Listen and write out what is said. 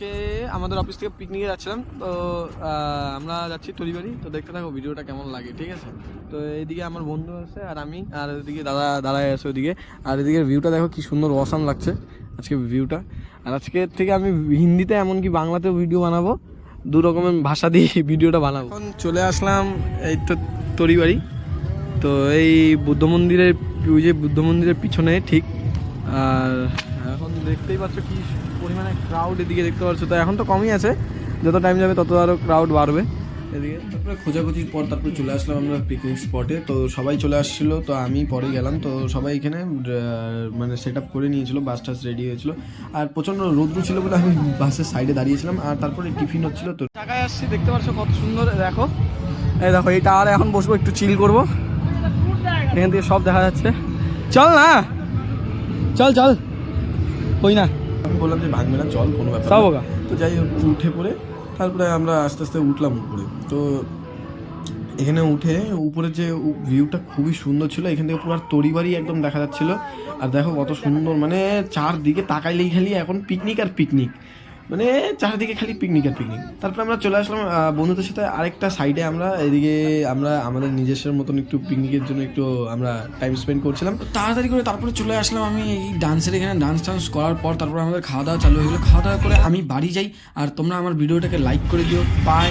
আজকে আমাদের অফিস থেকে পিকনিকে যাচ্ছিলাম, তো আমরা যাচ্ছি তরিবাড়ি। তো দেখতে থাকো ভিডিওটা কেমন লাগে, ঠিক আছে? তো এইদিকে আমার বন্ধু আছে আর আমি, আর ওইদিকে দাদাই আছে ওইদিকে। আর এদিকে ভিউটা দেখো কি সুন্দর, অসাম লাগছে আজকে ভিউটা। আর আজকে থেকে আমি হিন্দিতে এমনকি বাংলাতেও ভিডিও বানাবো, দু রকমের ভাষা দিয়ে ভিডিওটা বানাবো। এখন চলে আসলাম এই তো তরিবাড়ি। তো এই বুদ্ধ মন্দিরের, ওই যে বুদ্ধ মন্দিরের পিছনে ঠিক। আর এখন দেখতেই পাচ্ছ কি পরিমাণে ক্রাউড এদিকে দেখতে পাচ্ছ। তো এখন তো কমই আছে, যত টাইম যাবে তত আরও ক্রাউড বাড়বে এদিকে। তারপরে খোঁজাখুঁজির পর তারপরে চলে আসলাম আমরা পিকনিক স্পটে। তো সবাই চলে আসছিলো, তো আমি পরে গেলাম। তো সবাই এখানে মানে সেট আপ করে নিয়েছিল, বাস টাস রেডি হয়েছিল। আর প্রচণ্ড রৌদ্র ছিল বলে আমি বাসের সাইডে দাঁড়িয়েছিলাম। আর তারপরে টিফিন হচ্ছিলো। তো টাকায় আসছি, দেখতে পাচ্ছ কত সুন্দর। দেখো এই দেখো, এইটা আর এখন বসবো, একটু চিল করবো। এখান থেকে সব দেখা যাচ্ছে। চল না, চল চল, কই না, আমি বললাম যে ভাঙবে না, চল, কোনো ব্যাপার না। তো যাই হোক, উঠে পড়ে তারপরে আমরা আস্তে আস্তে উঠলাম উপরে। তো এখানে উঠে উপরে যে ভিউটা খুবই সুন্দর ছিল, এখান থেকে পুরো তরিবাড়ি একদম দেখা যাচ্ছিল। আর দেখো কত সুন্দর, মানে চারদিকে তাকাইলেই খালি এখন পিকনিক আর পিকনিক, মানে চারদিকে খালি পিকনিক আর পিকনিক। তারপরে আমরা চলে আসলাম বন্ধুদের সাথে আরেকটা সাইডে। আমরা এদিকে আমরা আমাদের নিজস্ব মতন একটু পিকনিকের জন্য একটু আমরা টাইম স্পেন্ড করছিলাম। তাড়াতাড়ি করে তারপরে চলে আসলাম আমি এই ডান্সের এখানে। ডান্স টান্স করার পর তারপরে আমাদের খাওয়া দাওয়া চালু হয়ে গেলো। খাওয়া দাওয়া করে আমি বাড়ি যাই। আর তোমরা আমার ভিডিওটাকে লাইক করে দিও। বাই।